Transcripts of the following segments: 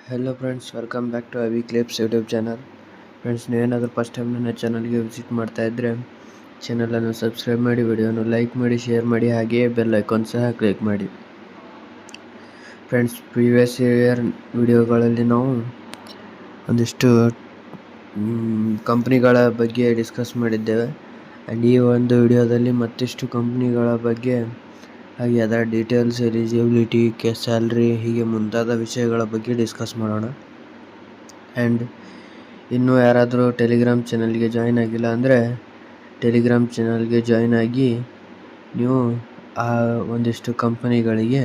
Hello friends, welcome back to Avi clips YouTube channel. Friends, ನೀವೇನಾದರೂ first time ನನ್ನ ಚಾನಲ್ಗೆ visit ಮಾಡ್ತಾ ಇದ್ದರೆ ಚಾನಲನ್ನು ಸಬ್ಸ್ಕ್ರೈಬ್ ಮಾಡಿ, ವಿಡಿಯೋನ ಲೈಕ್ ಮಾಡಿ, ಶೇರ್ ಮಾಡಿ, ಹಾಗೆಯೇ ಬೆಲ್ ಐಕಾನ್ ಸಹ ಕ್ಲಿಕ್ ಮಾಡಿ. ಫ್ರೆಂಡ್ಸ್, ಪ್ರೀವಿಯಸ್ ಇಯರ್ ವಿಡಿಯೋಗಳಲ್ಲಿ ನಾವು ಒಂದಿಷ್ಟು ಕಂಪ್ನಿಗಳ ಬಗ್ಗೆ ಡಿಸ್ಕಸ್ ಮಾಡಿದ್ದೇವೆ. ಆ್ಯಂಡ್ ಈ ಒಂದು ವಿಡಿಯೋದಲ್ಲಿ ಮತ್ತಿಷ್ಟು ಕಂಪ್ನಿಗಳ ಬಗ್ಗೆ ಹಾಗೆ ಅದರ ಡೀಟೇಲ್ಸ್, ಎಲಿಜಿಬಿಲಿಟಿ, ಸ್ಯಾಲ್ರಿ ಹೀಗೆ ಮುಂತಾದ ವಿಷಯಗಳ ಬಗ್ಗೆ ಡಿಸ್ಕಸ್ ಮಾಡೋಣ. ಆ್ಯಂಡ್ ಇನ್ನೂ ಯಾರಾದರೂ ಟೆಲಿಗ್ರಾಮ್ ಚಾನಲ್ಗೆ ಜಾಯ್ನ್ ಆಗಿಲ್ಲ ಅಂದರೆ ಟೆಲಿಗ್ರಾಮ್ ಚಾನಲ್ಗೆ ಜಾಯ್ನ್ ಆಗಿ ನೀವು ಆ ಒಂದಿಷ್ಟು ಕಂಪನಿಗಳಿಗೆ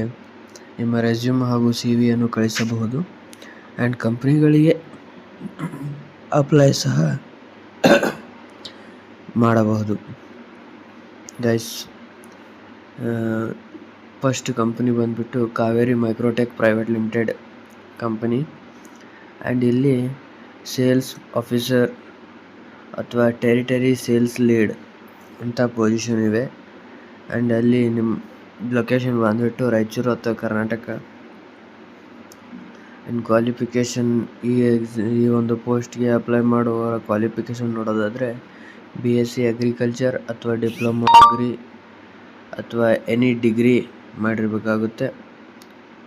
ನಿಮ್ಮ ರೆಸ್ಯೂಮ್ ಹಾಗೂ ಸಿ ವಿಯನ್ನು ಕಳಿಸಬಹುದು. ಆ್ಯಂಡ್ ಕಂಪ್ನಿಗಳಿಗೆ ಅಪ್ಲೈ ಸಹ ಮಾಡಬಹುದು. ಗೈಸ್, ಫಸ್ಟ್ ಕಂಪನಿ ಬಂದುಬಿಟ್ಟು Kaveri Microtech private limited company. And ಇಲ್ಲಿ ಸೇಲ್ಸ್ ಆಫೀಸರ್ ಅಥವಾ ಟೆರಿಟರಿ ಸೇಲ್ಸ್ ಲೀಡ್ ಅಂತ ಪೊಸಿಷನ್ ಇವೆ. ಆ್ಯಂಡ್ ಅಲ್ಲಿ ನಿಮ್ಮ ಲೊಕೇಶನ್ ಬಂದುಬಿಟ್ಟು ರಾಯಚೂರು ಅಥವಾ ಕರ್ನಾಟಕ. ಆ್ಯಂಡ್ ಕ್ವಾಲಿಫಿಕೇಷನ್, ಈ ಒಂದು ಪೋಸ್ಟ್ಗೆ ಅಪ್ಲೈ ಮಾಡುವ ಕ್ವಾಲಿಫಿಕೇಷನ್ ನೋಡೋದಾದರೆ BSc ಅಗ್ರಿಕಲ್ಚರ್ ಅಥವಾ ಡಿಪ್ಲೊಮಾ ಅಗ್ರಿ ಅಥವಾ ಎನಿ ಡಿಗ್ರಿ ಮಾಡಿರಬೇಕಾಗುತ್ತೆ.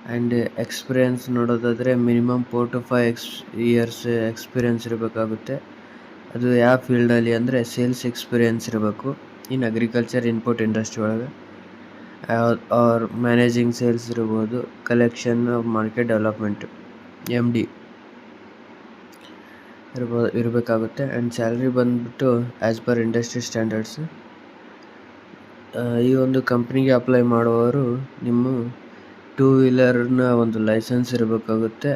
ಆ್ಯಂಡ್ ಎಕ್ಸ್ಪೀರಿಯನ್ಸ್ ನೋಡೋದಾದರೆ ಮಿನಿಮಮ್ 4 to 5 ಇಯರ್ಸ್ ಎಕ್ಸ್ಪೀರಿಯನ್ಸ್ ಇರಬೇಕಾಗುತ್ತೆ. ಅದು ಯಾವ ಫೀಲ್ಡಲ್ಲಿ ಅಂದರೆ ಸೇಲ್ಸ್ ಎಕ್ಸ್ಪೀರಿಯನ್ಸ್ ಇರಬೇಕು ಇನ್ ಅಗ್ರಿಕಲ್ಚರ್ ಇನ್ಪುಟ್ ಇಂಡಸ್ಟ್ರಿ ಒಳಗೆ. ಆರ್ ಮ್ಯಾನೇಜಿಂಗ್ ಸೇಲ್ಸ್ ಇರ್ಬೋದು, ಕಲೆಕ್ಷನ್ ಮಾರ್ಕೆಟ್ ಡೆವಲಪ್ಮೆಂಟ್ MD ಇರಬೇಕಾಗುತ್ತೆ. ಆ್ಯಂಡ್ ಸ್ಯಾಲ್ರಿ ಬಂದುಬಿಟ್ಟು ಆ್ಯಸ್ ಪರ್ ಇಂಡಸ್ಟ್ರಿ ಸ್ಟ್ಯಾಂಡರ್ಡ್ಸ್. ಈ ಒಂದು ಕಂಪ್ನಿಗೆ ಅಪ್ಲೈ ಮಾಡುವವರು ನಿಮ್ಮ 2 ವೀಲರ್ನ ಒಂದು ಲೈಸೆನ್ಸ್ ಇರಬೇಕಾಗುತ್ತೆ.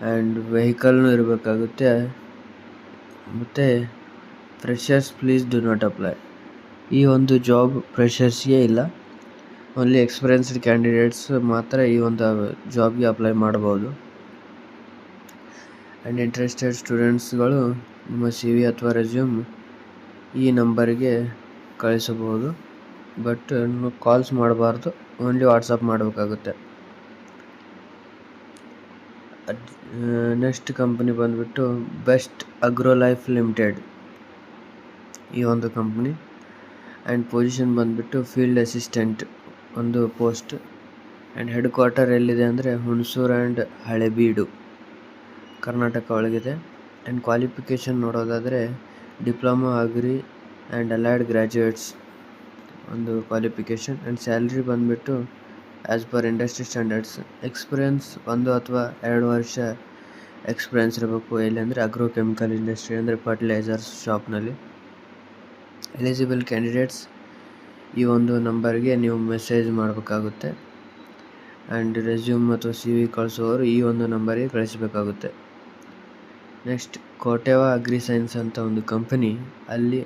ಆ್ಯಂಡ್ ವೆಹಿಕಲ್ನೂ ಇರಬೇಕಾಗುತ್ತೆ. ಮತ್ತು freshers please do not apply. ಈ ಒಂದು ಜಾಬ್ ಫ್ರೆಷರ್ಸ್ಗೆ ಇಲ್ಲ, ಓನ್ಲಿ ಎಕ್ಸ್ಪೀರಿಯನ್ಸ್ಡ್ ಕ್ಯಾಂಡಿಡೇಟ್ಸ್ ಮಾತ್ರ ಈ ಒಂದು ಜಾಬ್ಗೆ ಅಪ್ಲೈ ಮಾಡ್ಬೋದು. ಆ್ಯಂಡ್ ಇಂಟ್ರೆಸ್ಟೆಡ್ ಸ್ಟೂಡೆಂಟ್ಸ್ಗಳು ನಿಮ್ಮ CV ಅಥವಾ ರೆಸ್ಯೂಮ್ ಈ ನಂಬರ್ಗೆ ಕಳಿಸಬಹುದು. ಬಟ್ ಕಾಲ್ಸ್ ಮಾಡಬಾರ್ದು, ಓನ್ಲಿ ವಾಟ್ಸಪ್ ಮಾಡಬೇಕಾಗುತ್ತೆ. ನೆಕ್ಸ್ಟ್ ಕಂಪನಿ ಬಂದುಬಿಟ್ಟು ಬೆಸ್ಟ್ ಅಗ್ರೋ ಲೈಫ್ ಲಿಮಿಟೆಡ್, ಈ ಒಂದು ಕಂಪ್ನಿ. ಆ್ಯಂಡ್ ಪೊಸಿಷನ್ ಬಂದುಬಿಟ್ಟು ಫೀಲ್ಡ್ ಅಸಿಸ್ಟೆಂಟ್ ಒಂದು ಪೋಸ್ಟ್. ಆ್ಯಂಡ್ ಹೆಡ್ ಕ್ವಾರ್ಟರ್ ಎಲ್ಲಿದೆ ಅಂದರೆ ಹುಣಸೂರು ಆ್ಯಂಡ್ ಹಳೆಬೀಡು, ಕರ್ನಾಟಕ ಒಳಗಿದೆ. ಆ್ಯಂಡ್ ಕ್ವಾಲಿಫಿಕೇಷನ್ ನೋಡೋದಾದರೆ diploma agri and allied graduates ಒಂದು ಕ್ವಾಲಿಫಿಕೇಷನ್. ಆ್ಯಂಡ್ ಸ್ಯಾಲ್ರಿ ಬಂದುಬಿಟ್ಟು as per industry standards. Experience 1 ಅಥವಾ 2 ವರ್ಷ ಎಕ್ಸ್ಪೀರಿಯನ್ಸ್ ಇರಬೇಕು. ಎಲ್ಲಿ ಅಗ್ರೋ ಕೆಮಿಕಲ್ ಇಂಡಸ್ಟ್ರಿ ಅಂದರೆ ಫರ್ಟಿಲೈಸರ್ಸ್ ಶಾಪ್ನಲ್ಲಿ. ಎಲಿಜಿಬಲ್ ಕ್ಯಾಂಡಿಡೇಟ್ಸ್ ಈ ಒಂದು ನಂಬರ್ಗೆ ನೀವು ಮೆಸೇಜ್ ಮಾಡಬೇಕಾಗುತ್ತೆ. ಆ್ಯಂಡ್ ರೆಸ್ಯೂಮ್ ಅಥವಾ CV ಕಳಿಸೋರು ಈ ಒಂದು ನಂಬರಿಗೆ ಕಳಿಸಬೇಕಾಗುತ್ತೆ. ನೆಕ್ಸ್ಟ್ ಕೋಟೆವಾ ಅಗ್ರಿ ಸೈನ್ಸ್ ಅಂತ ಒಂದು ಕಂಪನಿ, ಅಲ್ಲಿ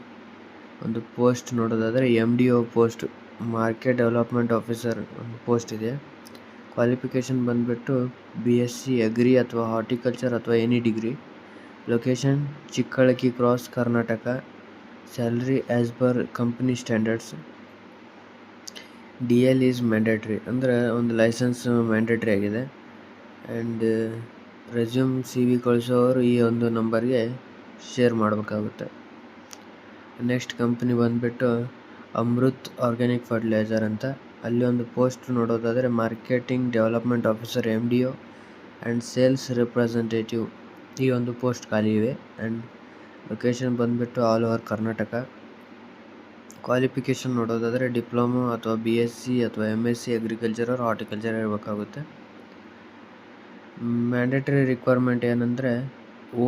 ಒಂದು ಪೋಸ್ಟ್ ನೋಡೋದಾದರೆ MDO post, market development officer ಒಂದು ಪೋಸ್ಟ್ ಇದೆ. ಕ್ವಾಲಿಫಿಕೇಷನ್ ಬಂದುಬಿಟ್ಟು BSc ಅಗ್ರಿ ಅಥವಾ ಹಾರ್ಟಿಕಲ್ಚರ್ ಅಥವಾ any degree. Location Chikkalaki cross, Karnataka. Salary as per company standards. DL is mandatory, ಅಂದರೆ ಒಂದು ಲೈಸೆನ್ಸ್ ಮ್ಯಾಂಡೇಟ್ರಿ ಆಗಿದೆ. ಆ್ಯಂಡ್ ರೆಸ್ಯೂಮ್ CV ಕಳಿಸೋರು ಈ ಒಂದು ನಂಬರ್ಗೆ ಶೇರ್ ಮಾಡಬೇಕಾಗುತ್ತೆ. ನೆಕ್ಸ್ಟ್ ಕಂಪನಿ ಬಂದುಬಿಟ್ಟು ಅಮೃತ್ ಆರ್ಗ್ಯಾನಿಕ್ ಫರ್ಟಿಲೈಸರ್ ಅಂತ, ಅಲ್ಲಿ ಒಂದು ಪೋಸ್ಟ್ ನೋಡೋದಾದರೆ marketing development officer MDO and sales representative, ಈ ಒಂದು ಪೋಸ್ಟ್ ಖಾಲಿ ಇವೆ. ಆ್ಯಂಡ್ ಲೊಕೇಶನ್ ಬಂದುಬಿಟ್ಟು ಆಲ್ ಓವರ್ ಕರ್ನಾಟಕ. ಕ್ವಾಲಿಫಿಕೇಷನ್ ನೋಡೋದಾದರೆ ಡಿಪ್ಲೊಮಾ ಅಥವಾ BSc ಅಥವಾ MSc ಅಗ್ರಿಕಲ್ಚರ್ ಆರ್ ಹಾರ್ಟಿಕಲ್ಚರ್ ಇರಬೇಕಾಗುತ್ತೆ. ಮ್ಯಾಂಡೇಟರಿ ರಿಕ್ವೈರ್ಮೆಂಟ್ ಏನಂದರೆ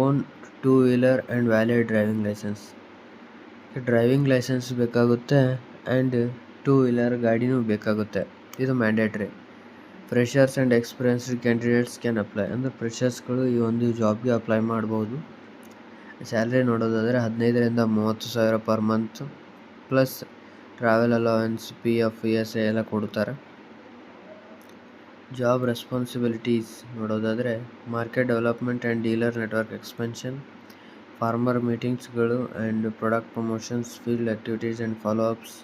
own 2 wheeler and valid driving licence. Driving licence ಬೇಕಾಗುತ್ತೆ ಆ್ಯಂಡ್ 2 ವೀಲರ್ ಗಾಡಿನೂ ಬೇಕಾಗುತ್ತೆ. ಇದು mandatory. Freshers and experienced candidates can apply, ಅಂದರೆ ಫ್ರೆಷರ್ಸ್ಗಳು ಈ ಒಂದು ಜಾಬ್ಗೆ ಅಪ್ಲೈ ಮಾಡ್ಬೋದು. ಸ್ಯಾಲ್ರಿ ನೋಡೋದಾದರೆ 15,000 to 30,000 per month, plus travel allowance, PF, ESI ಎಲ್ಲ ಕೊಡ್ತಾರೆ. ಜಾಬ್ ರೆಸ್ಪಾನ್ಸಿಬಿಲಿಟೀಸ್ ನೋಡೋದಾದರೆ market development and dealer network expansion, farmer ಮೀಟಿಂಗ್ಸ್ಗಳು and product promotions, field activities and follow ups.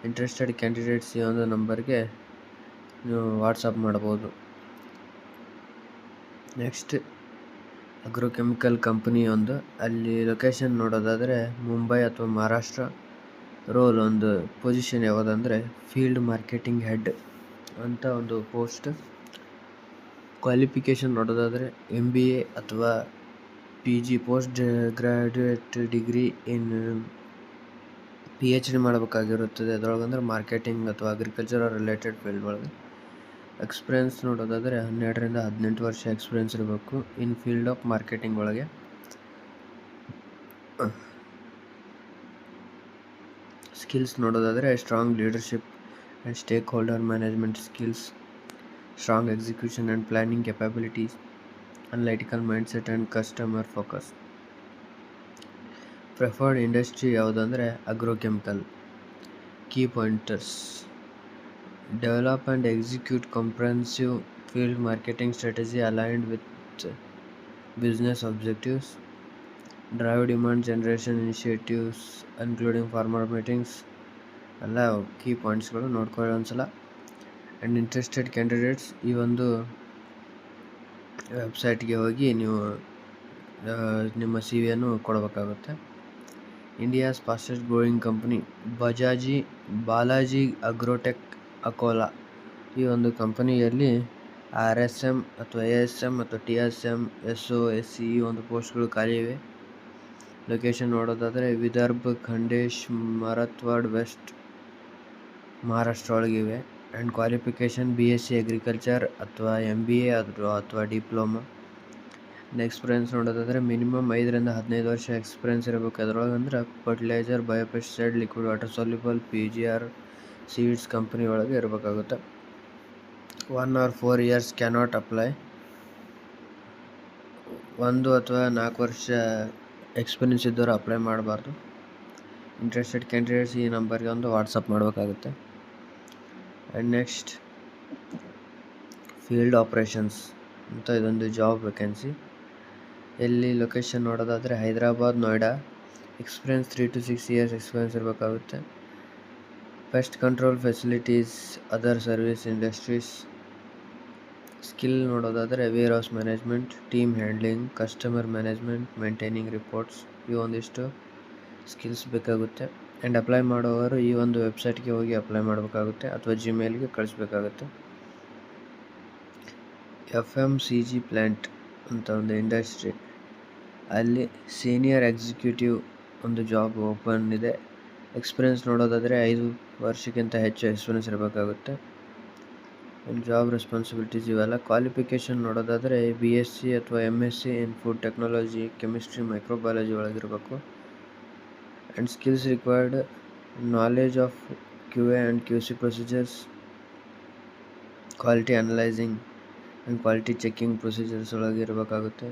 Interested candidates ಈ ಒಂದು ನಂಬರ್ಗೆ ನೀವು ವಾಟ್ಸಪ್ ಮಾಡ್ಬೋದು. ನೆಕ್ಸ್ಟ್ ಅಗ್ರೋಕೆಮಿಕಲ್ ಕಂಪನಿ ಒಂದು, ಅಲ್ಲಿ ಲೊಕೇಶನ್ ನೋಡೋದಾದರೆ ಮುಂಬೈ ಅಥವಾ ಮಹಾರಾಷ್ಟ್ರ. ರೋಲ್ ಒಂದು ಪೊಸಿಷನ್ ಯಾವುದಂದರೆ ಫೀಲ್ಡ್ ಮಾರ್ಕೆಟಿಂಗ್ ಹೆಡ್ ಅಂತ ಒಂದು ಪೋಸ್ಟ್. ಕ್ವಾಲಿಫಿಕೇಷನ್ ನೋಡೋದಾದರೆ MBA ಅಥವಾ PG post graduate degree in PhD ಮಾಡಬೇಕಾಗಿರುತ್ತದೆ. ಅದರೊಳಗಂದ್ರೆ ಮಾರ್ಕೆಟಿಂಗ್ ಅಥವಾ ಅಗ್ರಿಕಲ್ಚರ್ ರಿಲೇಟೆಡ್ ಫೀಲ್ಡ್ ಒಳಗೆ. ಎಕ್ಸ್ಪೀರಿಯನ್ಸ್ ನೋಡೋದಾದರೆ 12ರಿಂದ 18 ವರ್ಷ ಎಕ್ಸ್ಪೀರಿಯನ್ಸ್ ಇರಬೇಕು ಇನ್ ಫೀಲ್ಡ್ ಆಫ್ ಮಾರ್ಕೆಟಿಂಗ್ ಒಳಗೆ. ಸ್ಕಿಲ್ಸ್ ನೋಡೋದಾದರೆ strong leadership and stakeholder management skills, strong execution and planning capabilities, analytical mindset and customer focus. Preferred industry ಯಾವುದಂದರೆ agrochemical. Key pointers: develop and execute comprehensive field marketing strategy aligned with business objectives, drive demand generation initiatives including farmer meetings. ಎಲ್ಲ key ಪಾಯಿಂಟ್ಸ್ಗಳು ನೋಡ್ಕೊಳ್ಳಿ ಒಂದ್ಸಲ. And interested candidates ಈ ಒಂದು ವೆಬ್ಸೈಟ್ಗೆ ಹೋಗಿ ನೀವು ನಿಮ್ಮ CV-ಯನ್ನು ಕೊಡಬೇಕಾಗುತ್ತೆ. India's fastest growing company Balaji agrotech Akola. ಈ ಒಂದು ಕಂಪನಿಯಲ್ಲಿ RSM ಅಥವಾ ASM ಮತ್ತು TSM SO SE ಈ ಒಂದು ಪೋಸ್ಟ್ಗಳು ಖಾಲಿ ಇವೆ. ಲೊಕೇಶನ್ ನೋಡೋದಾದರೆ ವಿದರ್ಭ, ಖಂಡೇಶ್, ಮರಾಠ್ವಾಡ, ವೆಸ್ಟ್ ಮಹಾರಾಷ್ಟ್ರ ಒಳಗಿವೆ. ಆ್ಯಂಡ್ ಕ್ವಾಲಿಫಿಕೇಷನ್ BSc ಅಗ್ರಿಕಲ್ಚರ್ ಅಥವಾ MBA ಅಥವಾ ಡಿಪ್ಲೊಮಾ. ಎಕ್ಸ್ಪೀರಿಯನ್ಸ್ ನೋಡೋದಾದರೆ ಮಿನಿಮಮ್ 5ರಿಂದ 15 ವರ್ಷ ಎಕ್ಸ್ಪೀರಿಯನ್ಸ್ ಇರಬೇಕು. ಅದರೊಳಗೆ ಅಂದ್ರೆ fertiliser, biopesticide, liquid water soluble, PGR seeds company ಒಳಗೆ ಇರಬೇಕಾಗುತ್ತೆ. 1 or 4 years ಕ್ಯಾನಾಟ್ ಅಪ್ಲೈ. 1 ಅಥವಾ 4 ವರ್ಷ ಎಕ್ಸ್ಪೀರಿಯನ್ಸ್ ಇದ್ದವರು ಅಪ್ಲೈ ಮಾಡಬಾರ್ದು. ಇಂಟ್ರೆಸ್ಟೆಡ್ ಕ್ಯಾಂಡಿಡೇಟ್ಸ್ ಈ ನಂಬರ್ಗೆ ಒಂದು ವಾಟ್ಸಪ್ ಮಾಡಬೇಕಾಗುತ್ತೆ. ಆ್ಯಂಡ್ ನೆಕ್ಸ್ಟ್ ಫೀಲ್ಡ್ ಆಪ್ರೇಷನ್ಸ್ ಅಂತ ಇದೊಂದು ಜಾಬ್ ವೇಕೆನ್ಸಿ. ಎಲ್ಲಿ ಲೊಕೇಶನ್ ನೋಡೋದಾದರೆ Hyderabad, Noida. Experience 3 to 6 years experience ಇರಬೇಕಾಗುತ್ತೆ. Pest control facilities, other service industries. Skill ನೋಡೋದಾದರೆ warehouse management, team handling, customer management, maintaining reports. ಈ ಒಂದಿಷ್ಟು ಸ್ಕಿಲ್ಸ್ ಬೇಕಾಗುತ್ತೆ. ಆ್ಯಂಡ್ ಅಪ್ಲೈ ಮಾಡೋವರು ಈ ಒಂದು ವೆಬ್ಸೈಟ್ಗೆ ಹೋಗಿ ಅಪ್ಲೈ ಮಾಡಬೇಕಾಗುತ್ತೆ ಅಥವಾ Gmailಗೆ ಕಳಿಸ್ಬೇಕಾಗುತ್ತೆ. FMCG ಪ್ಲ್ಯಾಂಟ್ ಅಂತ ಒಂದು ಇಂಡಸ್ಟ್ರಿ, ಅಲ್ಲಿ ಸೀನಿಯರ್ ಎಕ್ಸಿಕ್ಯೂಟಿವ್ ಒಂದು ಜಾಬ್ ಓಪನ್ ಇದೆ. ಎಕ್ಸ್ಪೀರಿಯನ್ಸ್ ನೋಡೋದಾದರೆ 5 ವರ್ಷಕ್ಕಿಂತ ಹೆಚ್ಚು ಎಕ್ಸ್ಪೀರಿಯನ್ಸ್ ಇರಬೇಕಾಗುತ್ತೆ. ಜಾಬ್ ರೆಸ್ಪಾನ್ಸಿಬಿಲಿಟೀಸ್ ಇವೆಲ್ಲ. ಕ್ವಾಲಿಫಿಕೇಷನ್ ನೋಡೋದಾದರೆ BSc ಅಥವಾ MSc in food technology, chemistry, microbiology ಒಳಗಿರಬೇಕು. And skills required: knowledge of QA and QC procedures, quality analysing and quality checking procedures ಒಳಗಿರಬೇಕಾಗುತ್ತೆ.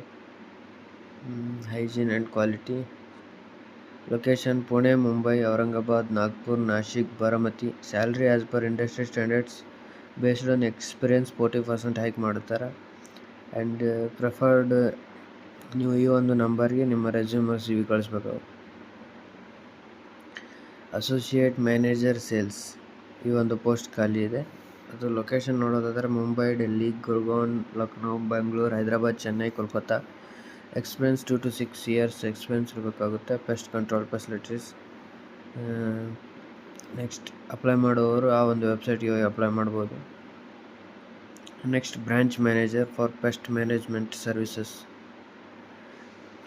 Hygiene and quality. Location Pune, Mumbai, Aurangabad, Nagpur, Nashik, Baramati. Salary as per industry standards based on experience 40% hike ಮಾಡುತ್ತಾರೆ. And preferred ನೀವು ಈ ಒಂದು ನಂಬರ್ಗೆ ನಿಮ್ಮ resume CV ಕಳಿಸ್ಬೇಕು. Associate manager sales ಈ ಒಂದು ಪೋಸ್ಟ್ ಖಾಲಿ ಇದೆ. ಅದು ಲೊಕೇಶನ್ ನೋಡೋದಾದರೆ Mumbai, Delhi, Gurgaon, Lucknow, Bengaluru, Hyderabad, Chennai, Kolkata. Experience 2 to 6 years experience ಇರಬೇಕಾಗುತ್ತೆ. Pest control facilities. Next apply ಮಾಡುವವರು ಆ ಒಂದು ವೆಬ್ಸೈಟ್ಗೆ ಹೋಗಿ ಅಪ್ಲೈ ಮಾಡ್ಬೋದು. Next branch manager for pest management services.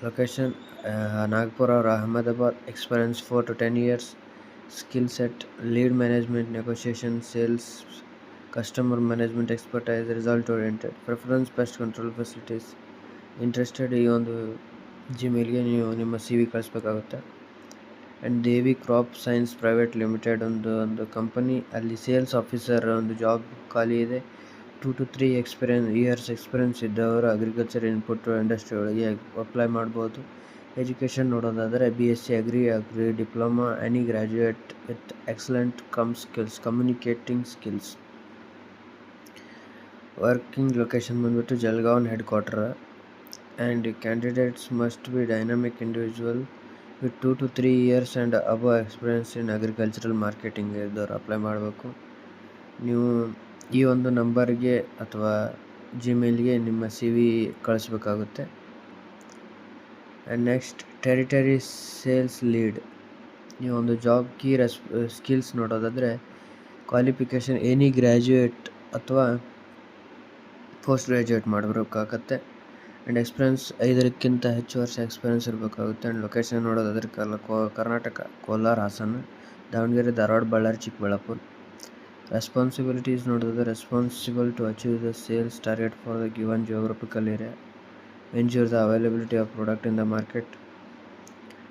Location Nagpur or Ahmedabad. Experience 4 to 10 years. Skill set: lead management, negotiation, sales, customer management expertise, result oriented. Preference pest control facilities. Interested ಈ ಒಂದು Gmailಗೆ ನೀವು ನಿಮ್ಮ CV ಕಳಿಸ್ಬೇಕಾಗುತ್ತೆ. And Devi crop science private limited ಒಂದು company, ಅಲ್ಲಿ sales officer ಒಂದು job ಖಾಲಿ ಇದೆ. 2 to 3 years ಎಕ್ಸ್ಪೀರಿಯನ್ಸ್ ಇದ್ದವರು ಅಗ್ರಿಕಲ್ಚರ್ ಇನ್ಪುಟ್ ಇಂಡಸ್ಟ್ರಿ ಒಳಗೆ ಅಪ್ಲೈ ಮಾಡ್ಬೋದು. ಎಜುಕೇಷನ್ ನೋಡೋದಾದರೆ BSc agri diploma, any graduate with excellent skills, communicating skills. Working location ಬಂದ್ಬಿಟ್ಟು Jalgaon head quarter. And candidates must be dynamic individual with 2 to 3 years and above experience in agricultural marketing ಇದ್ದವರು apply ಮಾಡಬೇಕು. ನೀವು ಈ ಒಂದು ನಂಬರ್ಗೆ ಅಥವಾ ಜಿಮೇಲ್ಗೆ ನಿಮ್ಮ ಸಿ ವಿ ಕಳಿಸ್ಬೇಕಾಗುತ್ತೆ. And next territory sales lead. ಈ ಒಂದು ಜಾಬ್ ಕೀ ಸ್ಕಿಲ್ಸ್ ನೋಡೋದಾದರೆ ಕ್ವಾಲಿಫಿಕೇಷನ್ ಎನಿ ಗ್ರ್ಯಾಜುಯೇಟ್ ಅಥವಾ ಪೋಸ್ಟ್ ಗ್ರ್ಯಾಜುಯೇಟ್ ಮಾಡಬೇಕಾಗತ್ತೆ. ಆ್ಯಂಡ್ ಎಕ್ಸ್ಪೀರಿಯನ್ಸ್ 5ಕ್ಕಿಂತ ಹೆಚ್ಚು ವರ್ಷ ಎಕ್ಸ್ಪೀರಿಯನ್ಸ್ ಇರಬೇಕಾಗುತ್ತೆ. ಆ್ಯಂಡ್ ಲೊಕೇಶನ್ ನೋಡೋದಾದರೆ ಕರ್ನಾಟಕ, ಕೋಲಾರ, ಹಾಸನ, ದಾವಣಗೆರೆ, ಧಾರವಾಡ, ಬಳ್ಳಾರಿ, ಚಿಕ್ಕಬಳ್ಳಾಪುರ. ರೆಸ್ಪಾನ್ಸಿಬಿಲಿಟೀಸ್ ನೋಡೋದಾದರೆ responsible to achieve the sales target for the given geographical area, ensure the availability of product in the market.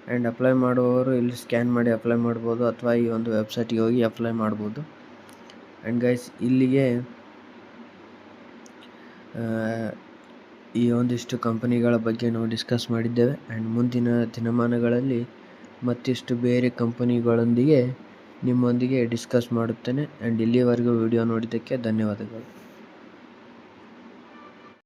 And apply ಮಾಡುವವರು ಇಲ್ಲಿ ಸ್ಕ್ಯಾನ್ ಮಾಡಿ ಅಪ್ಲೈ ಮಾಡ್ಬೋದು ಅಥವಾ ಈ ಒಂದು ವೆಬ್ಸೈಟಿಗೆ ಹೋಗಿ ಅಪ್ಲೈ ಮಾಡ್ಬೋದು. ಆ್ಯಂಡ್ ಗೈಸ್, ಇಲ್ಲಿಗೆ ಈ ಒಂದಿಷ್ಟು ಕಂಪನಿಗಳ ಬಗ್ಗೆ ನಾವು ಡಿಸ್ಕಸ್ ಮಾಡಿದ್ದೇವೆ. ಆ್ಯಂಡ್ ಮುಂದಿನ ದಿನಮಾನಗಳಲ್ಲಿ ಮತ್ತಿಷ್ಟು ಬೇರೆ ಕಂಪನಿಗಳೊಂದಿಗೆ ನಿಮ್ಮೊಂದಿಗೆ ಡಿಸ್ಕಸ್ ಮಾಡುತ್ತೇನೆ. ಆ್ಯಂಡ್ ಇಲ್ಲಿಯವರೆಗೂ ವಿಡಿಯೋ ನೋಡಿದ್ದಕ್ಕೆ ಧನ್ಯವಾದಗಳು.